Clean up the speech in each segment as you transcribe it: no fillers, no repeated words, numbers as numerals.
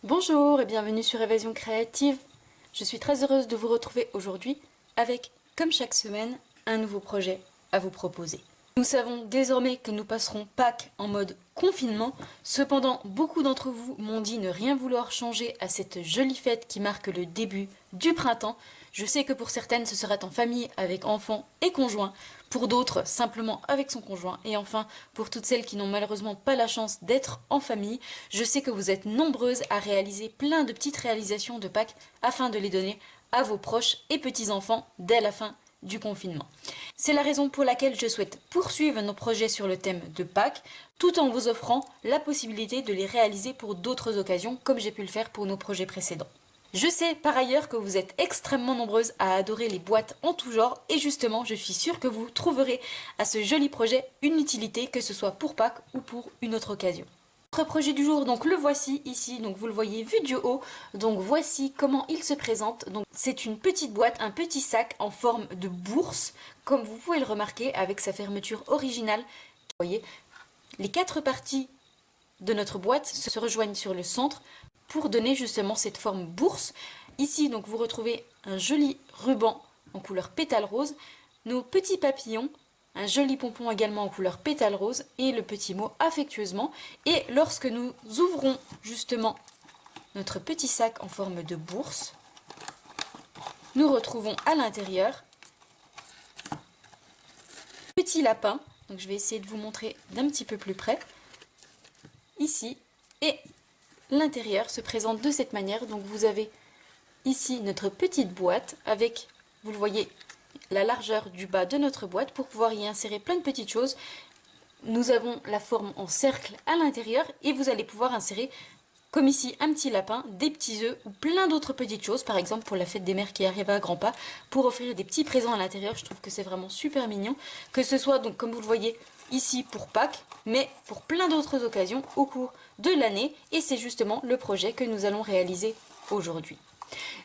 Bonjour et bienvenue sur Évasion Créative. Je suis très heureuse de vous retrouver aujourd'hui avec, comme chaque semaine, un nouveau projet à vous proposer. Nous savons désormais que nous passerons Pâques en mode confinement. Cependant, beaucoup d'entre vous m'ont dit ne rien vouloir changer à cette jolie fête qui marque le début du printemps. Je sais que pour certaines, ce sera en famille avec enfants et conjoints. Pour d'autres, simplement avec son conjoint. Et enfin, pour toutes celles qui n'ont malheureusement pas la chance d'être en famille, je sais que vous êtes nombreuses à réaliser plein de petites réalisations de Pâques afin de les donner à vos proches et petits-enfants dès la fin du confinement. C'est la raison pour laquelle je souhaite poursuivre nos projets sur le thème de Pâques, tout en vous offrant la possibilité de les réaliser pour d'autres occasions, comme j'ai pu le faire pour nos projets précédents. Je sais par ailleurs que vous êtes extrêmement nombreuses à adorer les boîtes en tout genre, et justement, je suis sûre que vous trouverez à ce joli projet une utilité, que ce soit pour Pâques ou pour une autre occasion. Notre projet du jour, donc le voici ici, donc vous le voyez vu du haut, donc voici comment il se présente. Donc c'est une petite boîte, un petit sac en forme de bourse, comme vous pouvez le remarquer avec sa fermeture originale. Vous voyez, les quatre parties de notre boîte se rejoignent sur le centre pour donner justement cette forme bourse. Ici donc vous retrouvez un joli ruban en couleur pétale rose, nos petits papillons, un joli pompon également en couleur pétale rose et le petit mot affectueusement. Et lorsque nous ouvrons justement notre petit sac en forme de bourse, nous retrouvons à l'intérieur petit lapin. Donc je vais essayer de vous montrer d'un petit peu plus près ici, et l'intérieur se présente de cette manière. Donc vous avez ici notre petite boîte avec, vous le voyez, la largeur du bas de notre boîte pour pouvoir y insérer plein de petites choses. Nous avons la forme en cercle à l'intérieur et vous allez pouvoir insérer, comme ici, un petit lapin, des petits œufs ou plein d'autres petites choses. Par exemple, pour la fête des mères qui arrive à grands pas, pour offrir des petits présents à l'intérieur. Je trouve que c'est vraiment super mignon. Que ce soit, donc, comme vous le voyez, ici pour Pâques, mais pour plein d'autres occasions au cours de l'année. Et c'est justement le projet que nous allons réaliser aujourd'hui.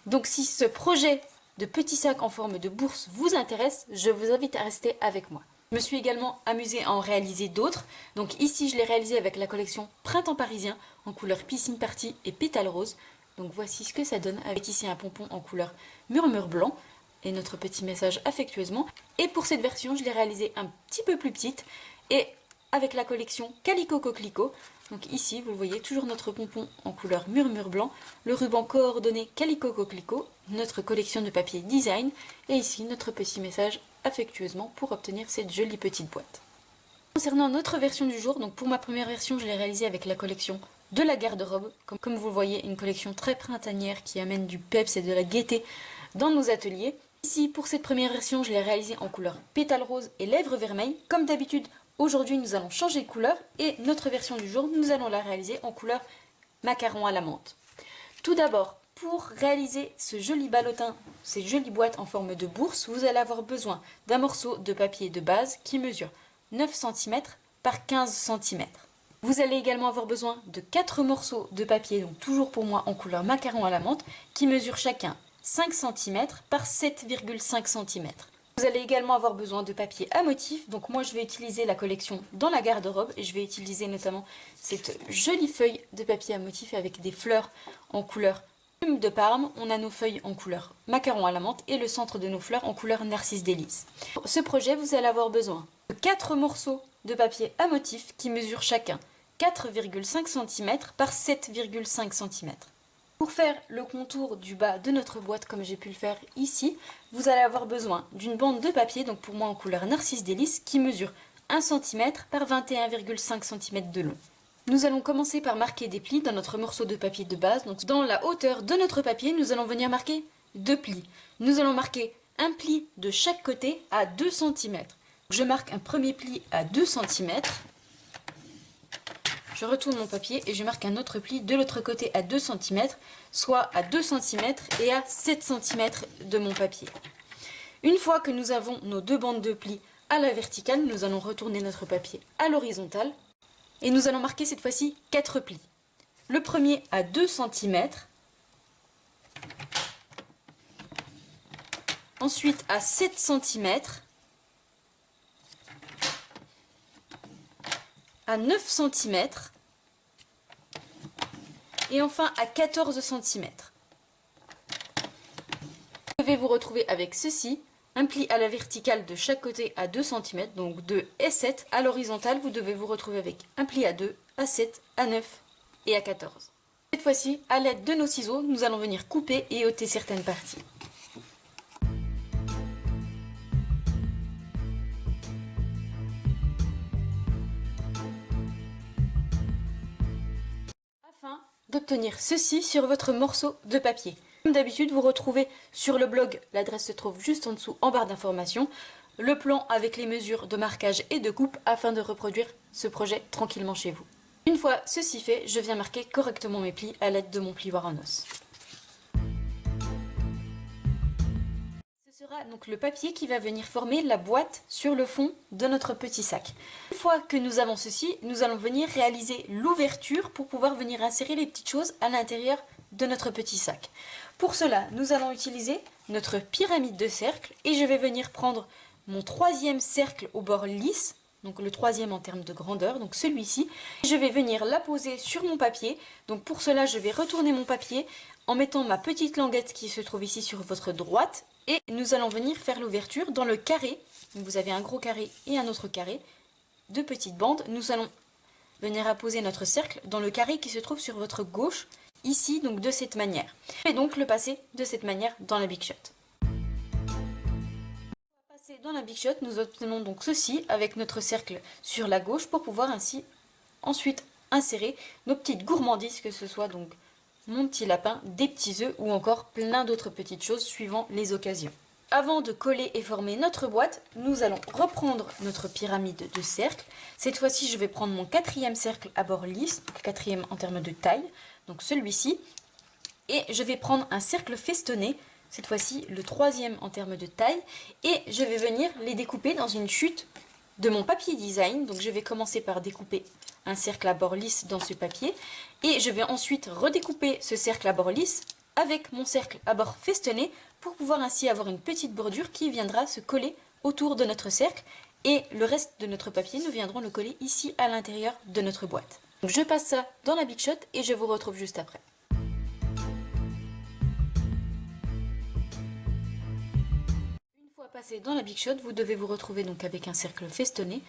Donc si ce projet de petit sac en forme de bourse vous intéresse, je vous invite à rester avec moi. Je me suis également amusée à en réaliser d'autres. Donc ici, je l'ai réalisé avec la collection Printemps Parisien en couleur piscine party et pétale rose. Donc voici ce que ça donne avec ici un pompon en couleur murmure blanc et notre petit message affectueusement. Et pour cette version, je l'ai réalisée un petit peu plus petite et avec la collection Calico Coquelicot. Donc ici, vous voyez toujours notre pompon en couleur murmure blanc, le ruban coordonné Calico Coquelicot, notre collection de papier design, et ici notre petit message affectueusement pour obtenir cette jolie petite boîte. Concernant notre version du jour, donc pour ma première version, je l'ai réalisée avec la collection de la garde-robe. Comme vous le voyez, une collection très printanière qui amène du peps et de la gaieté dans nos ateliers. Ici, pour cette première version, je l'ai réalisée en couleur pétale rose et lèvres vermeilles. Comme d'habitude, aujourd'hui, nous allons changer de couleur et notre version du jour, nous allons la réaliser en couleur macaron à la menthe. Tout d'abord, pour réaliser ce joli ballotin, ces jolies boîtes en forme de bourse, vous allez avoir besoin d'un morceau de papier de base qui mesure 9 cm par 15 cm. Vous allez également avoir besoin de 4 morceaux de papier, donc toujours pour moi en couleur macaron à la menthe, qui mesurent chacun 5 cm par 7,5 cm. Vous allez également avoir besoin de papier à motif, donc moi je vais utiliser la collection dans la garde-robe et je vais utiliser notamment cette jolie feuille de papier à motif avec des fleurs en couleur plume de Parme. On a nos feuilles en couleur macaron à la menthe et le centre de nos fleurs en couleur narcisse délice. Pour ce projet, vous allez avoir besoin de 4 morceaux de papier à motif qui mesurent chacun 4,5 cm par 7,5 cm. Pour faire le contour du bas de notre boîte comme j'ai pu le faire ici, vous allez avoir besoin d'une bande de papier, donc pour moi en couleur narcisse délice, qui mesure 1 cm par 21,5 cm de long. Nous allons commencer par marquer des plis dans notre morceau de papier de base. Donc dans la hauteur de notre papier, nous allons venir marquer 2 plis. Nous allons marquer un pli de chaque côté à 2 cm. Je marque un premier pli à 2 cm. Je retourne mon papier et je marque un autre pli de l'autre côté à 2 cm, soit à 2 cm et à 7 cm de mon papier. Une fois que nous avons nos deux bandes de plis à la verticale, nous allons retourner notre papier à l'horizontale et nous allons marquer cette fois-ci 4 plis. Le premier à 2 cm, ensuite à 7 cm, à 9 cm et enfin à 14 cm. Vous devez vous retrouver avec ceci, un pli à la verticale de chaque côté à 2 cm, donc 2 et 7. À l'horizontale, vous devez vous retrouver avec un pli à 2, à 7, à 9 et à 14. Cette fois-ci, à l'aide de nos ciseaux, nous allons venir couper et ôter certaines parties. Afin d'obtenir ceci sur votre morceau de papier. Comme d'habitude, vous retrouvez sur le blog, l'adresse se trouve juste en dessous en barre d'informations, le plan avec les mesures de marquage et de coupe afin de reproduire ce projet tranquillement chez vous. Une fois ceci fait, je viens marquer correctement mes plis à l'aide de mon plioir en os. Ce sera donc le papier qui va venir former la boîte sur le fond de notre petit sac. Une fois que nous avons ceci, nous allons venir réaliser l'ouverture pour pouvoir venir insérer les petites choses à l'intérieur de notre petit sac. Pour cela, nous allons utiliser notre pyramide de cercle et je vais venir prendre mon troisième cercle au bord lisse, donc le troisième en termes de grandeur, donc celui-ci. Je vais venir la poser sur mon papier, donc pour cela je vais retourner mon papier en mettant ma petite languette qui se trouve ici sur votre droite et nous allons venir faire l'ouverture dans le carré. Donc vous avez un gros carré et un autre carré, deux petites bandes. Nous allons venir apposer notre cercle dans le carré qui se trouve sur votre gauche, ici, donc de cette manière. Et donc le passer de cette manière dans la Big Shot. Dans la Big Shot, nous obtenons donc ceci avec notre cercle sur la gauche pour pouvoir ainsi ensuite insérer nos petites gourmandises, que ce soit donc mon petit lapin, des petits œufs ou encore plein d'autres petites choses suivant les occasions. Avant de coller et former notre boîte, nous allons reprendre notre pyramide de cercle. Cette fois-ci, je vais prendre mon quatrième cercle à bord lisse, donc quatrième en termes de taille, donc celui-ci, et je vais prendre un cercle festonné. Cette fois-ci, le troisième en termes de taille. Et je vais venir les découper dans une chute de mon papier design. Donc je vais commencer par découper un cercle à bord lisse dans ce papier. Et je vais ensuite redécouper ce cercle à bord lisse avec mon cercle à bord festonné pour pouvoir ainsi avoir une petite bordure qui viendra se coller autour de notre cercle. Et le reste de notre papier, nous viendrons le coller ici à l'intérieur de notre boîte. Donc je passe ça dans la Big Shot et je vous retrouve juste après. Passer dans la Big Shot, vous devez vous retrouver donc avec un cercle festonné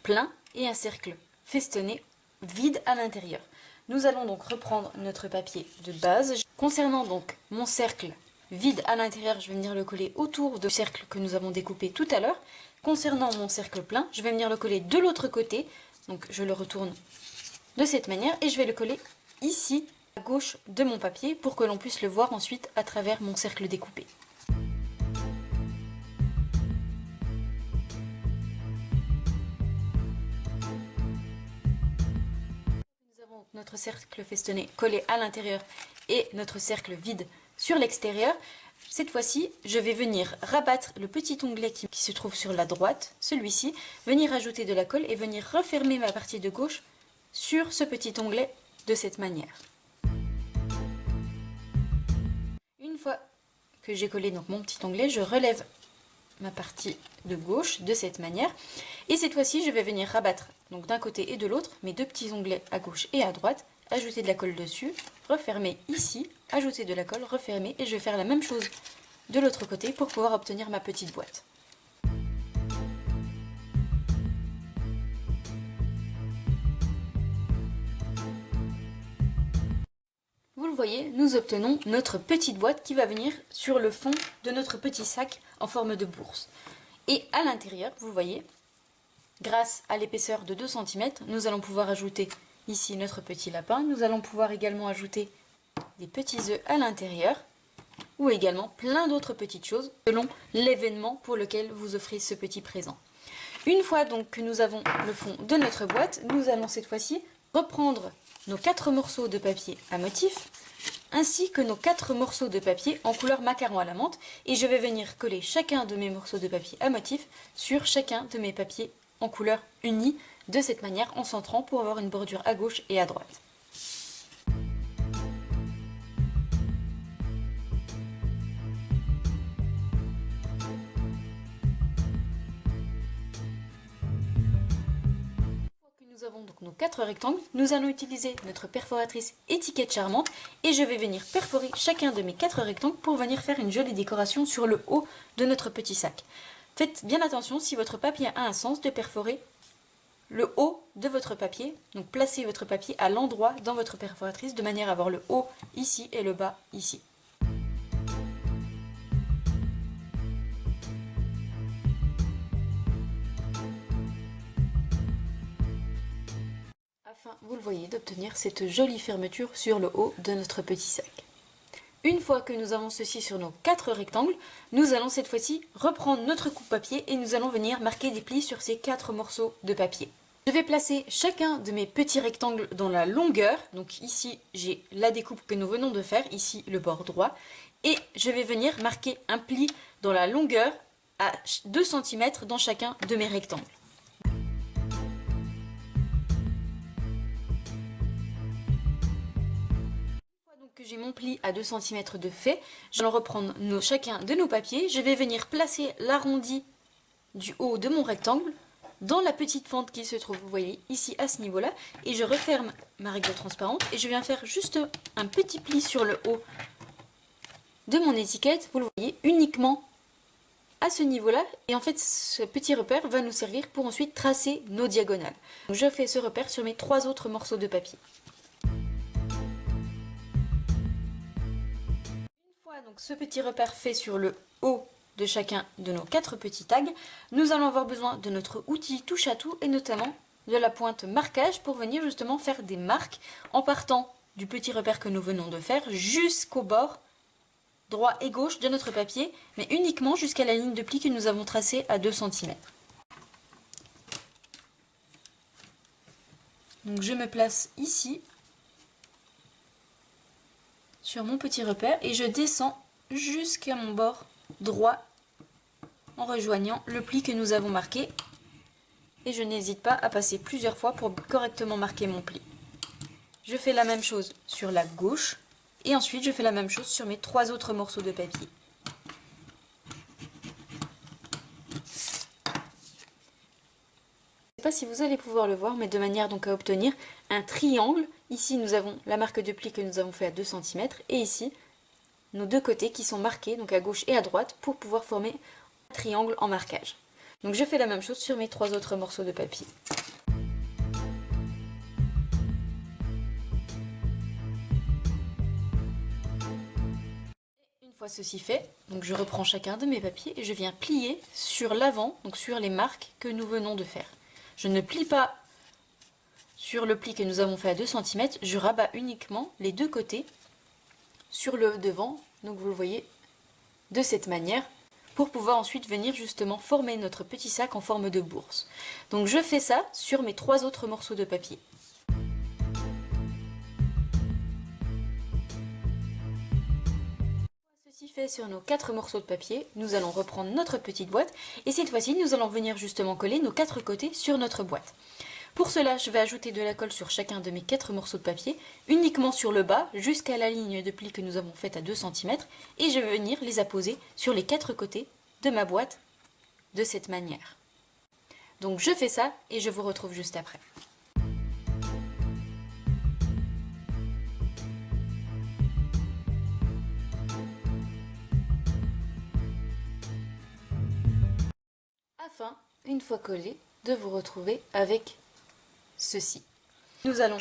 plein et un cercle festonné vide à l'intérieur. Nous allons donc reprendre notre papier de base. Concernant donc mon cercle vide à l'intérieur, je vais venir le coller autour du cercle que nous avons découpé tout à l'heure. Concernant mon cercle plein, je vais venir le coller de l'autre côté. Donc je le retourne de cette manière et je vais le coller ici à gauche de mon papier pour que l'on puisse le voir ensuite à travers mon cercle découpé. Notre cercle festonné collé à l'intérieur et notre cercle vide sur l'extérieur. Cette fois-ci, je vais venir rabattre le petit onglet qui se trouve sur la droite, celui-ci, venir ajouter de la colle et venir refermer ma partie de gauche sur ce petit onglet de cette manière. Une fois que j'ai collé donc mon petit onglet, je relève ma partie de gauche de cette manière et cette fois-ci je vais venir rabattre donc d'un côté et de l'autre mes deux petits onglets à gauche et à droite, ajouter de la colle dessus, refermer ici, ajouter de la colle, refermer et je vais faire la même chose de l'autre côté pour pouvoir obtenir ma petite boîte. Vous le voyez, nous obtenons notre petite boîte qui va venir sur le fond de notre petit sac en forme de bourse. Et à l'intérieur, vous voyez, grâce à l'épaisseur de 2 cm, nous allons pouvoir ajouter ici notre petit lapin. Nous allons pouvoir également ajouter des petits œufs à l'intérieur ou également plein d'autres petites choses selon l'événement pour lequel vous offrez ce petit présent. Une fois donc que nous avons le fond de notre boîte, nous allons cette fois-ci reprendre nos 4 morceaux de papier à motif ainsi que nos 4 morceaux de papier en couleur macaron à la menthe et je vais venir coller chacun de mes morceaux de papier à motif sur chacun de mes papiers en couleur unie de cette manière en centrant pour avoir une bordure à gauche et à droite. Nous avons donc donc nos 4 rectangles, nous allons utiliser notre perforatrice étiquette charmante et je vais venir perforer chacun de mes 4 rectangles pour venir faire une jolie décoration sur le haut de notre petit sac. Faites bien attention, si votre papier a un sens, de perforer le haut de votre papier. Donc placez votre papier à l'endroit dans votre perforatrice de manière à avoir le haut ici et le bas ici. Afin, vous le voyez, d'obtenir cette jolie fermeture sur le haut de notre petit sac. Une fois que nous avons ceci sur nos 4 rectangles, nous allons cette fois-ci reprendre notre coupe-papier et nous allons venir marquer des plis sur ces 4 morceaux de papier. Je vais placer chacun de mes petits rectangles dans la longueur. Donc ici, j'ai la découpe que nous venons de faire, ici le bord droit. Et je vais venir marquer un pli dans la longueur à 2 cm dans chacun de mes rectangles. Que j'ai mon pli à 2 cm de fait, je vais reprendre chacun de nos papiers, je vais venir placer l'arrondi du haut de mon rectangle dans la petite fente qui se trouve, vous voyez, ici à ce niveau là, et je referme ma règle transparente et je viens faire juste un petit pli sur le haut de mon étiquette, vous le voyez, uniquement à ce niveau là, et en fait ce petit repère va nous servir pour ensuite tracer nos diagonales. Donc, je fais ce repère sur mes 3 autres morceaux de papier. Donc ce petit repère fait sur le haut de chacun de nos 4 petits tags, nous allons avoir besoin de notre outil touche à tout et notamment de la pointe marquage pour venir justement faire des marques en partant du petit repère que nous venons de faire jusqu'au bord droit et gauche de notre papier, mais uniquement jusqu'à la ligne de pli que nous avons tracée à 2 cm. Donc je me place ici sur mon petit repère et je descends jusqu'à mon bord droit en rejoignant le pli que nous avons marqué, et je n'hésite pas à passer plusieurs fois pour correctement marquer mon pli. Je fais la même chose sur la gauche et ensuite je fais la même chose sur mes 3 autres morceaux de papier. Je ne sais pas si vous allez pouvoir le voir, mais de manière donc à obtenir un triangle. Ici nous avons la marque de pli que nous avons fait à 2 cm et ici nos 2 côtés qui sont marqués, donc à gauche et à droite, pour pouvoir former un triangle en marquage. Donc je fais la même chose sur mes 3 autres morceaux de papier. Une fois ceci fait, donc je reprends chacun de mes papiers et je viens plier sur l'avant, donc sur les marques que nous venons de faire. Je ne plie pas sur le pli que nous avons fait à 2 cm, je rabats uniquement les 2 côtés sur le devant, donc vous le voyez de cette manière, pour pouvoir ensuite venir justement former notre petit sac en forme de bourse. Donc je fais ça sur mes 3 autres morceaux de papier. Ceci fait sur nos 4 morceaux de papier, nous allons reprendre notre petite boîte et cette fois-ci nous allons venir justement coller nos 4 côtés sur notre boîte. Pour cela, je vais ajouter de la colle sur chacun de mes 4 morceaux de papier, uniquement sur le bas, jusqu'à la ligne de pli que nous avons faite à 2 cm, et je vais venir les apposer sur les 4 côtés de ma boîte, de cette manière. Donc je fais ça, et je vous retrouve juste après. Afin, une fois collé, de vous retrouver avec ceci. Nous allons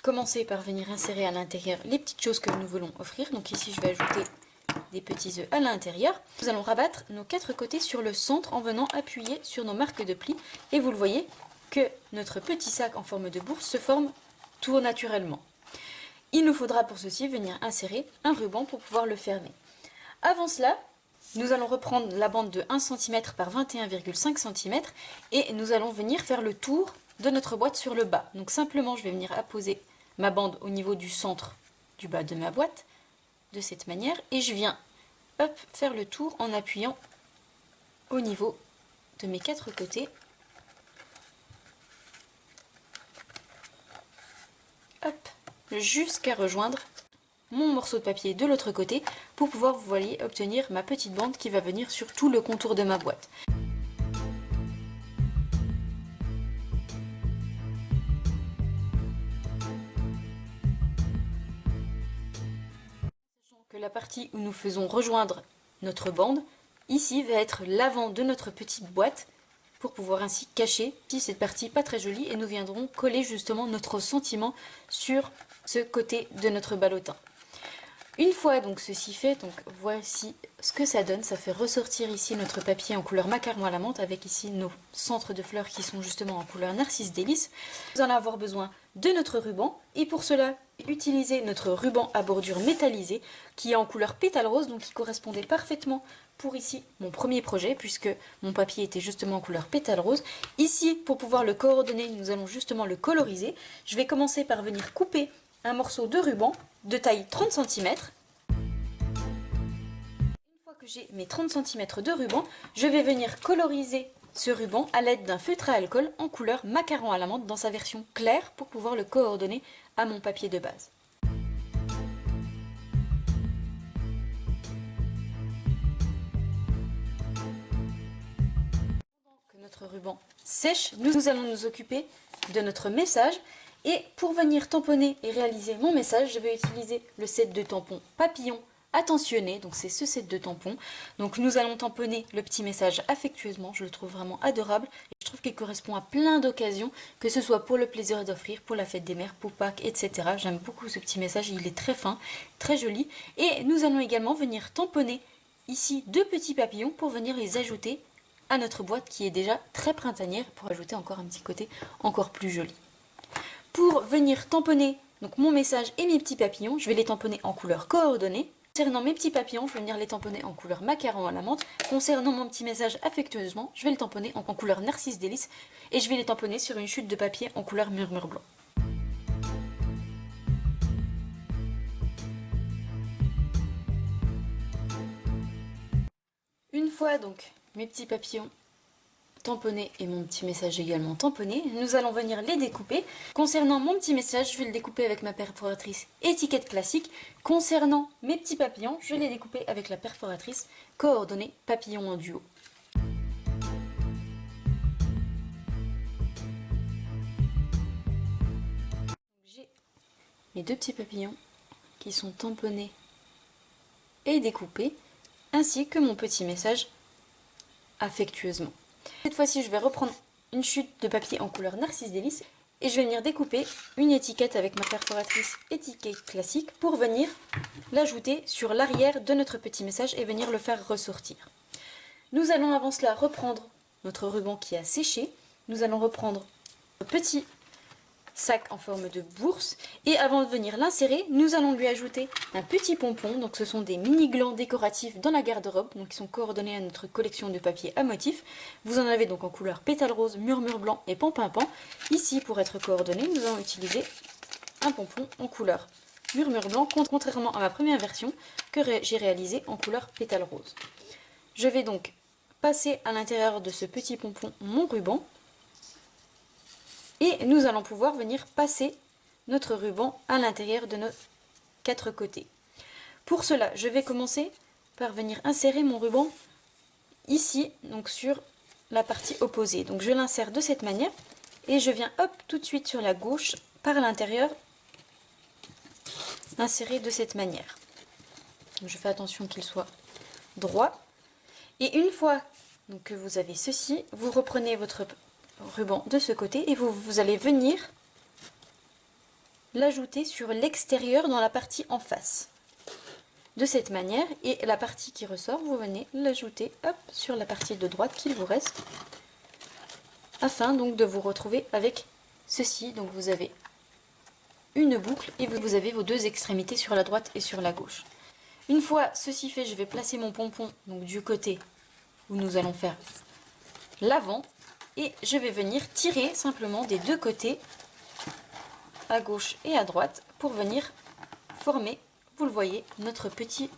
commencer par venir insérer à l'intérieur les petites choses que nous voulons offrir. Donc ici je vais ajouter des petits œufs à l'intérieur. Nous allons rabattre nos 4 côtés sur le centre en venant appuyer sur nos marques de pli. Et vous le voyez que notre petit sac en forme de bourse se forme tout naturellement. Il nous faudra pour ceci venir insérer un ruban pour pouvoir le fermer. Avant cela, nous allons reprendre la bande de 1 cm par 21,5 cm et nous allons venir faire le tour de notre boîte sur le bas. Donc simplement je vais venir apposer ma bande au niveau du centre du bas de ma boîte de cette manière et je viens faire le tour en appuyant au niveau de mes 4 côtés. Hop, jusqu'à rejoindre mon morceau de papier de l'autre côté pour pouvoir, vous voyez, obtenir ma petite bande qui va venir sur tout le contour de ma boîte. la partie où nous faisons rejoindre notre bande, ici va être l'avant de notre petite boîte pour pouvoir ainsi cacher cette partie pas très jolie et nous viendrons coller justement notre sentiment sur ce côté de notre ballotin. Une fois donc ceci fait, donc voici ce que ça donne. Ça fait ressortir ici notre papier en couleur macaron à la menthe avec ici nos centres de fleurs qui sont justement en couleur narcisse délice. Nous allons avoir besoin de notre ruban et pour cela utiliser notre ruban à bordure métallisée qui est en couleur pétale rose, donc qui correspondait parfaitement pour ici mon premier projet puisque mon papier était justement en couleur pétale rose. Ici, pour pouvoir le coordonner, nous allons justement le coloriser. Je vais commencer par venir couper un morceau de ruban de taille 30 cm. Une fois que j'ai mes 30 cm de ruban, je vais venir coloriser ce ruban à l'aide d'un feutre à alcool en couleur macaron à la menthe dans sa version claire pour pouvoir le coordonner à mon papier de base. Pendant que notre ruban sèche, nous allons nous occuper de notre message. Et pour venir tamponner et réaliser mon message, je vais utiliser le set de tampons papillon attentionné. Donc c'est ce set de tampons. Donc nous allons tamponner le petit message affectueusement. Je le trouve vraiment adorable. Et je trouve qu'il correspond à plein d'occasions, que ce soit pour le plaisir d'offrir, pour la fête des mères, pour Pâques, etc. J'aime beaucoup ce petit message. Il est très fin, très joli. Et nous allons également venir tamponner ici 2 petits papillons pour venir les ajouter à notre boîte qui est déjà très printanière pour ajouter encore un petit côté encore plus joli. Pour venir tamponner donc mon message et mes petits papillons, je vais les tamponner en couleur coordonnée. Concernant mes petits papillons, je vais venir les tamponner en couleur macaron à la menthe. Concernant mon petit message affectueusement, je vais le tamponner en couleur narcisse délice et je vais les tamponner sur une chute de papier en couleur murmure blanc. Une fois donc mes petits papillons tamponné et mon petit message également tamponné, nous allons venir les découper. Concernant mon petit message, je vais le découper avec ma perforatrice étiquette classique. Concernant mes petits papillons, je vais les découper avec la perforatrice coordonnée papillon en duo. J'ai mes 2 petits papillons qui sont tamponnés et découpés, ainsi que mon petit message affectueusement. Cette fois-ci, je vais reprendre une chute de papier en couleur narcisse délice et je vais venir découper une étiquette avec ma perforatrice étiquette classique pour venir l'ajouter sur l'arrière de notre petit message et venir le faire ressortir. Nous allons avant cela reprendre notre ruban qui a séché. Nous allons reprendre notre petit sac en forme de bourse et avant de venir l'insérer, nous allons lui ajouter un petit pompon. Donc ce sont des mini glands décoratifs dans la garde-robe, donc qui sont coordonnés à notre collection de papier à motifs. Vous en avez donc en couleur pétale rose, murmure blanc et pampinpan. Ici, pour être coordonné, nous allons utiliser un pompon en couleur murmure blanc, contrairement à ma première version que j'ai réalisée en couleur pétale rose. Je vais donc passer à l'intérieur de ce petit pompon mon ruban. Et nous allons pouvoir venir passer notre ruban à l'intérieur de nos 4 côtés. Pour cela, je vais commencer par venir insérer mon ruban ici, donc sur la partie opposée. Donc je l'insère de cette manière et je viens hop tout de suite sur la gauche par l'intérieur insérer de cette manière. Donc je fais attention qu'il soit droit. Et une fois donc, que vous avez ceci, vous reprenez votre ruban de ce côté et vous allez venir l'ajouter sur l'extérieur dans la partie en face de cette manière et la partie qui ressort vous venez l'ajouter sur la partie de droite qu'il vous reste afin donc de vous retrouver avec ceci. Donc vous avez une boucle et vous avez vos 2 extrémités sur la droite et sur la gauche. Une fois ceci fait, je vais placer mon pompon donc du côté où nous allons faire l'avant. Et je vais venir tirer simplement des 2 côtés, à gauche et à droite, pour venir former, vous le voyez, notre petit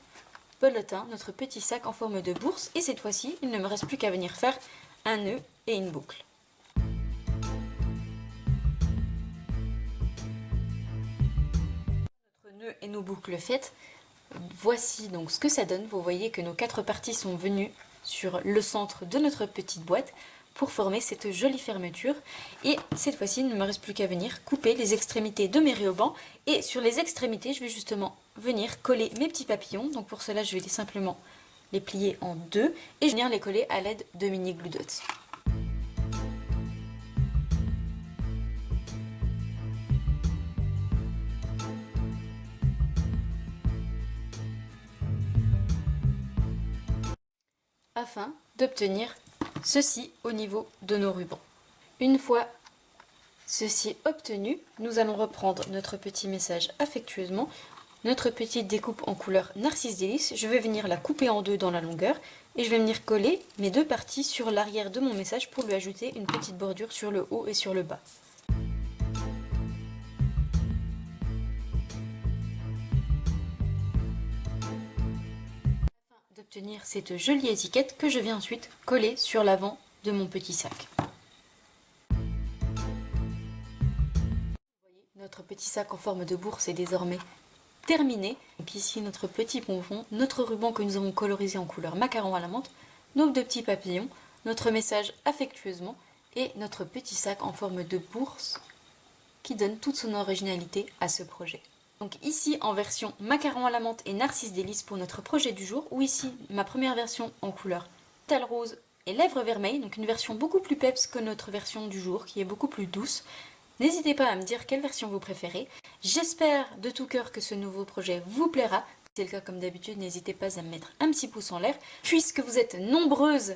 pelotin, notre petit sac en forme de bourse. Et cette fois-ci, il ne me reste plus qu'à venir faire un nœud et une boucle. Notre nœud et nos boucles faites, voici donc ce que ça donne. Vous voyez que nos 4 parties sont venues sur le centre de notre petite boîte. pour former cette jolie fermeture. Et cette fois-ci, il ne me reste plus qu'à venir couper les extrémités de mes rayons. Et sur les extrémités, je vais justement venir coller mes petits papillons. Donc pour cela, je vais simplement les plier en deux et je vais venir les coller à l'aide de mini glue dots. Afin d'obtenir ceci au niveau de nos rubans. Une fois ceci obtenu, nous allons reprendre notre petit message affectueusement, notre petite découpe en couleur Narcisse Délice. Je vais venir la couper en deux dans la longueur et je vais venir coller mes deux parties sur l'arrière de mon message pour lui ajouter une petite bordure sur le haut et sur le bas. D'obtenir cette jolie étiquette que je viens ensuite coller sur l'avant de mon petit sac. Vous voyez, notre petit sac en forme de bourse est désormais terminé. Donc ici notre petit pompon, notre ruban que nous avons colorisé en couleur macaron à la menthe, nos deux petits papillons, notre message affectueusement et notre petit sac en forme de bourse qui donne toute son originalité à ce projet. Donc ici en version macaron à la menthe et Narcisse Délice pour notre projet du jour, ou ici ma première version en couleur Tal Rose et Lèvres Vermeilles, donc une version beaucoup plus peps que notre version du jour qui est beaucoup plus douce. N'hésitez pas à me dire quelle version vous préférez. J'espère de tout cœur que ce nouveau projet vous plaira. Si c'est le cas comme d'habitude, n'hésitez pas à me mettre un petit pouce en l'air. Puisque vous êtes nombreuses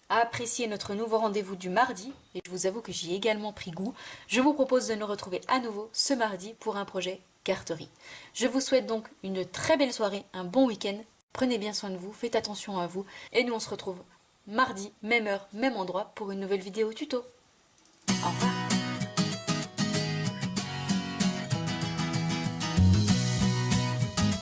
à apprécier notre nouveau rendez-vous du mardi, et je vous avoue que j'y ai également pris goût, je vous propose de nous retrouver à nouveau ce mardi pour un projet carterie. Je vous souhaite donc une très belle soirée, un bon week-end. Prenez bien soin de vous, faites attention à vous, et nous on se retrouve mardi, même heure, même endroit, pour une nouvelle vidéo tuto. Au revoir.